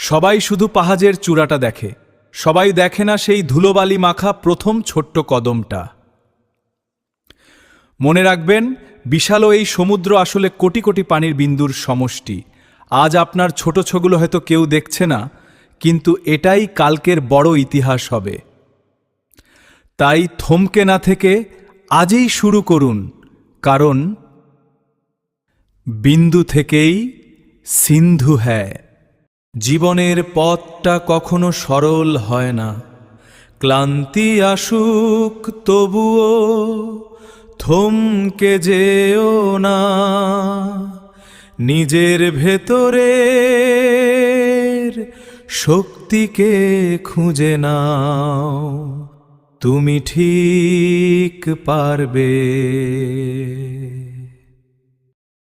সবাই শুধু পাহাড়ের চূড়াটা দেখে, সবাই দেখে না সেই ধুলোবালি মাখা প্রথম ছোট্ট কদমটা। মনে রাখবেন, বিশাল এই সমুদ্র আসলে কোটি কোটি পানির বিন্দুর সমষ্টি। আজ আপনার ছোট ছোটগুলো হয়তো কেউ দেখছে না, কিন্তু এটাই কালকের বড় ইতিহাস হবে। তাই থমকে না থেকে আজই শুরু করুন, কারণ বিন্দু থেকেই সিন্ধু হ্যায়। জীবনের পথটা কখনো সরল হয় না, ক্লান্তি আসুক তবুও থমকে যেও না। নিজের ভেতরের শক্তিকে খুঁজে নাও, তুমি ঠিক পারবে।